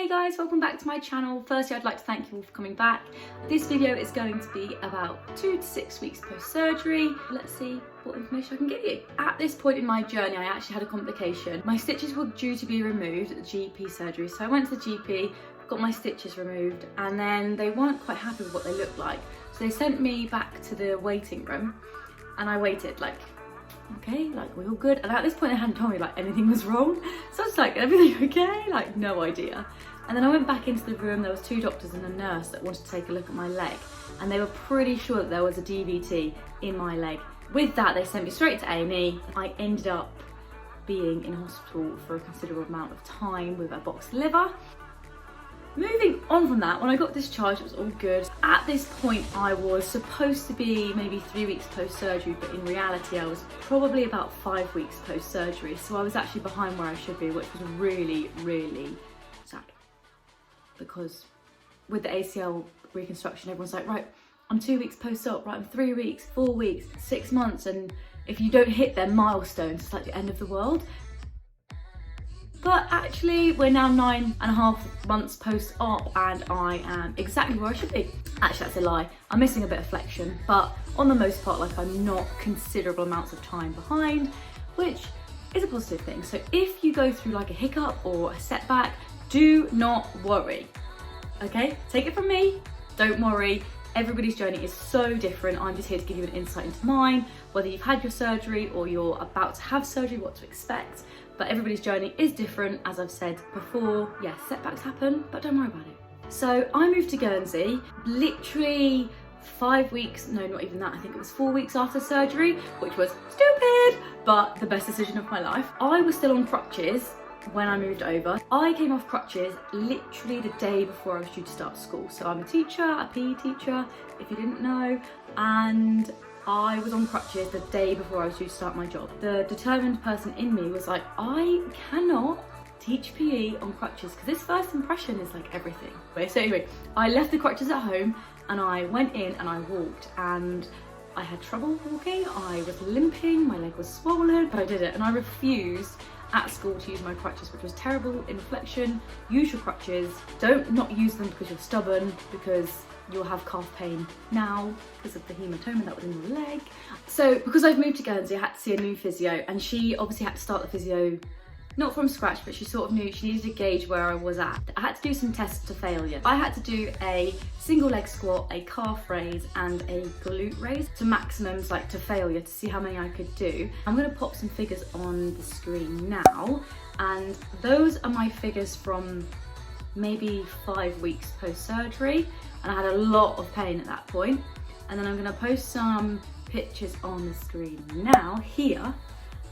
Hey guys, welcome back to my channel. Firstly, I'd like to thank you all for coming back. This video is going to be about 2 to 6 weeks post-surgery. Let's see what information I can give you. At this point in my journey, I actually had a complication. My stitches were due to be removed at the GP surgery. So I went to the GP, got my stitches removed, and then they weren't quite happy with what they looked like. So they sent me back to the waiting room and I waited okay, we're all good. And at this point they hadn't told me anything was wrong. So I was like, everything okay? No idea. And then I went back into the room. There was 2 doctors and a nurse that wanted to take a look at my leg. And they were pretty sure that there was a DVT in my leg. With that, they sent me straight to A&E. I ended up being in hospital for a considerable amount of time with a boxed liver. Moving on from that, when I got discharged, it was all good. At this point, I was supposed to be maybe 3 weeks post-surgery, but in reality, I was probably about 5 weeks post-surgery. So I was actually behind where I should be, which was really, really sad. Because with the ACL reconstruction, everyone's like, right, I'm 2 weeks post-op, right, I'm 3 weeks, 4 weeks, 6 months, and if you don't hit their milestones, it's like the end of the world. But actually, we're now 9.5 months post-op and I am exactly where I should be. Actually, that's a lie. I'm missing a bit of flexion, but on the most part, I'm not considerable amounts of time behind, which is a positive thing. So if you go through a hiccup or a setback, do not worry, okay? Take it from me, don't worry. Everybody's journey is so different. I'm just here to give you an insight into mine, whether you've had your surgery or you're about to have surgery, what to expect. But everybody's journey is different, as I've said before. Yes, setbacks happen, but don't worry about it. So I moved to Guernsey, literally 5 weeks, no, not even that, I think it was 4 weeks after surgery, which was stupid, but the best decision of my life. I was still on crutches when I moved over. I came off crutches literally the day before I was due to start school. So I'm a teacher, a PE teacher, if you didn't know, and I was on crutches the day before I was due to start my job. The determined person in me was like, I cannot teach PE on crutches because this first impression is everything. So anyway, I left the crutches at home and I went in and I walked, and I had trouble walking. I was limping, my leg was swollen, but I did it, and I refused at school to use my crutches, which was terrible. In reflection, use your crutches. Don't not use them because you're stubborn, because you'll have calf pain now because of the hematoma that was in your leg. So because I've moved to Guernsey, I had to see a new physio, and she obviously had to start the physio not from scratch, but she sort of knew she needed to gauge where I was at. I had to do some tests to failure. I had to do a single leg squat, a calf raise, and a glute raise to maximums, to failure, to see how many I could do. I'm gonna pop some figures on the screen now, and those are my figures from maybe 5 weeks post-surgery, and I had a lot of pain at that point. And then I'm gonna post some pictures on the screen now here,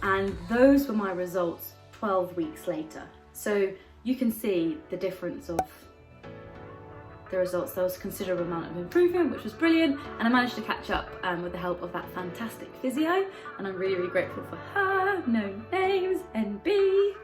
and those were my results 12 weeks later. So you can see the difference of the results. There was a considerable amount of improvement, which was brilliant, and I managed to catch up with the help of that fantastic physio, and I'm really, really grateful for her. No names, NB.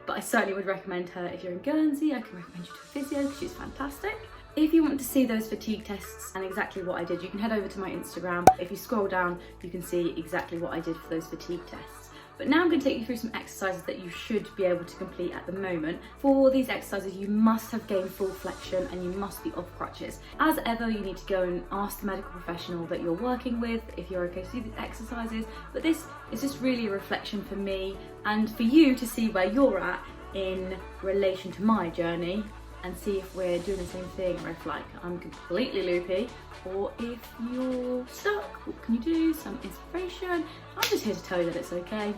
But I certainly would recommend her if you're in Guernsey. I can recommend you to a physio because she's fantastic. If you want to see those fatigue tests and exactly what I did, you can head over to my Instagram. If you scroll down, you can see exactly what I did for those fatigue tests. But now I'm going to take you through some exercises that you should be able to complete at the moment. For these exercises, you must have gained full flexion and you must be off crutches. As ever, you need to go and ask the medical professional that you're working with if you're okay to do these exercises. But this is just really a reflection for me and for you to see where you're at in relation to my journey, and see if we're doing the same thing, or if I'm completely loopy, or if you're stuck, what can you do? Some inspiration. I'm just here to tell you that it's okay.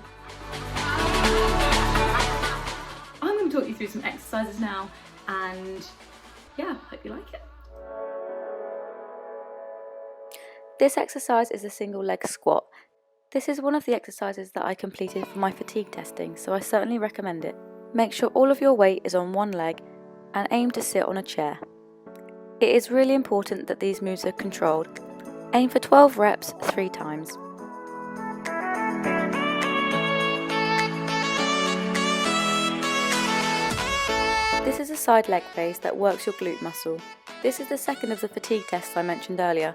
I'm going to talk you through some exercises now, and yeah, hope you like it. This exercise is a single leg squat. This is one of the exercises that I completed for my fatigue testing, so I certainly recommend it. Make sure all of your weight is on one leg and aim to sit on a chair. It is really important that these moves are controlled. Aim for 12 reps 3 times. This is a side leg raise that works your glute muscle. This is the second of the fatigue tests I mentioned earlier.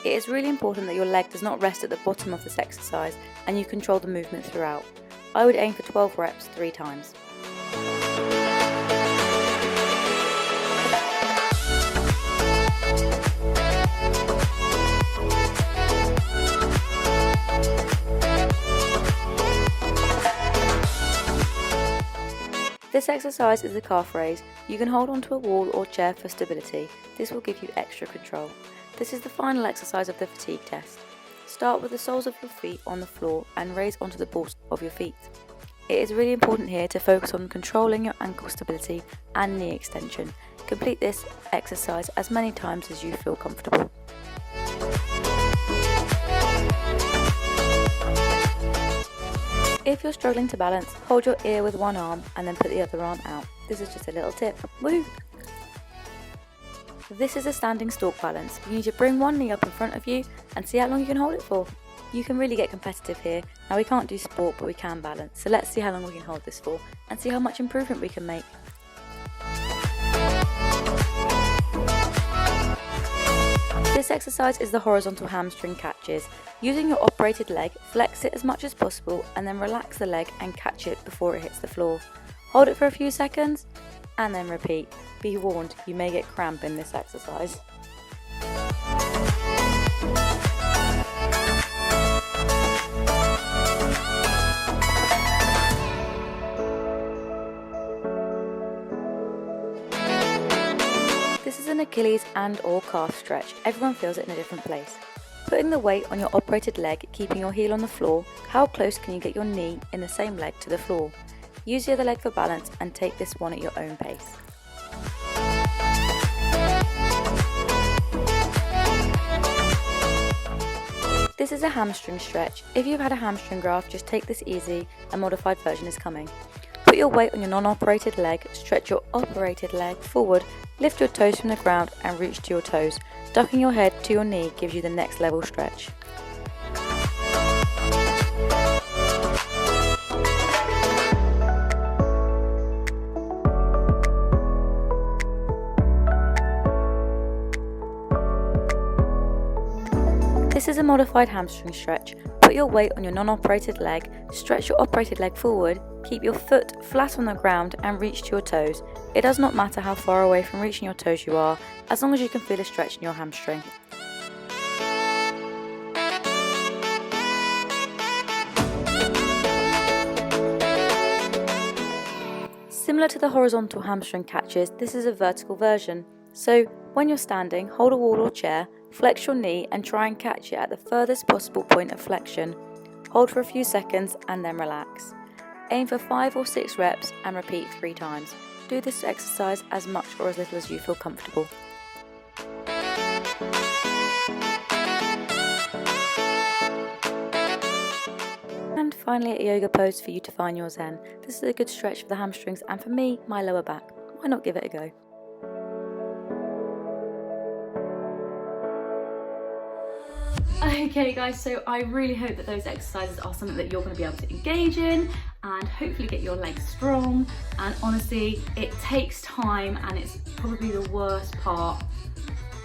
It is really important that your leg does not rest at the bottom of this exercise and you control the movement throughout. I would aim for 12 reps 3 times. exercise is the calf raise. You can hold onto a wall or chair for stability. This will give you extra control. This is the final exercise of the fatigue test. Start with the soles of your feet on the floor and raise onto the balls of your feet. It is really important here to focus on controlling your ankle stability and knee extension. Complete this exercise as many times as you feel comfortable. If you're struggling to balance, hold your ear with one arm and then put the other arm out. This is just a little tip. Woo! This is a standing stalk balance. You need to bring one knee up in front of you and see how long you can hold it for. You can really get competitive here. Now we can't do sport, but we can balance. So let's see how long we can hold this for and see how much improvement we can make. This exercise is the horizontal hamstring catches. Using your operated leg, flex it as much as possible and then relax the leg and catch it before it hits the floor. Hold it for a few seconds and then repeat. Be warned, you may get cramp in this exercise. This is an Achilles and or calf stretch. Everyone feels it in a different place. Putting the weight on your operated leg, keeping your heel on the floor, how close can you get your knee in the same leg to the floor? Use the other leg for balance and take this one at your own pace. This is a hamstring stretch. If you've had a hamstring graft, just take this easy, a modified version is coming. Put your weight on your non-operated leg, stretch your operated leg forward, lift your toes from the ground and reach to your toes. Ducking your head to your knee gives you the next level stretch. This is a modified hamstring stretch. Put your weight on your non-operated leg, stretch your operated leg forward, keep your foot flat on the ground and reach to your toes. It does not matter how far away from reaching your toes you are, as long as you can feel a stretch in your hamstring. Similar to the horizontal hamstring catches, this is a vertical version. So when you're standing, hold a wall or chair, flex your knee and try and catch it at the furthest possible point of flexion. Hold for a few seconds and then relax. Aim for 5 or 6 reps and repeat 3 times. Do this exercise as much or as little as you feel comfortable. And finally, a yoga pose for you to find your zen. This is a good stretch for the hamstrings and for me, my lower back. Why not give it a go? Okay guys, so I really hope that those exercises are something that you're going to be able to engage in and hopefully get your legs strong. And honestly, it takes time, and it's probably the worst part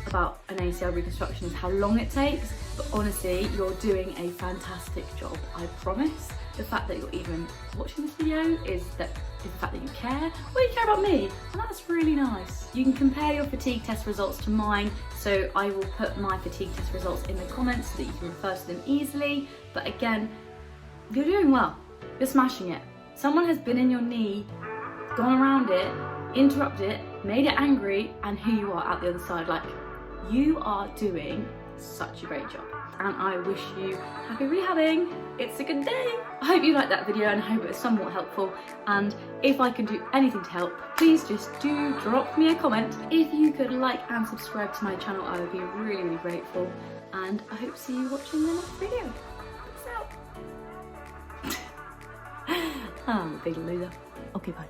about an ACL reconstruction is how long it takes. But honestly, you're doing a fantastic job, I promise. The fact that you're even watching this video is the fact that you care. Well, you care about me, and that's really nice. You can compare your fatigue test results to mine, so I will put my fatigue test results in the comments so that you can refer to them easily. But again, you're doing well. You're smashing it. Someone has been in your knee, gone around it, interrupted it, made it angry, and here you are at the other side. Like, you are doing such a great job. And I wish you happy rehabbing. It's a good day. I hope you liked that video and I hope it was somewhat helpful. And if I can do anything to help, please just do drop me a comment. If you could like and subscribe to my channel, I would be really, really grateful. And I hope to see you watching the next video. Peace out. I'm a big loser. Okay, bye.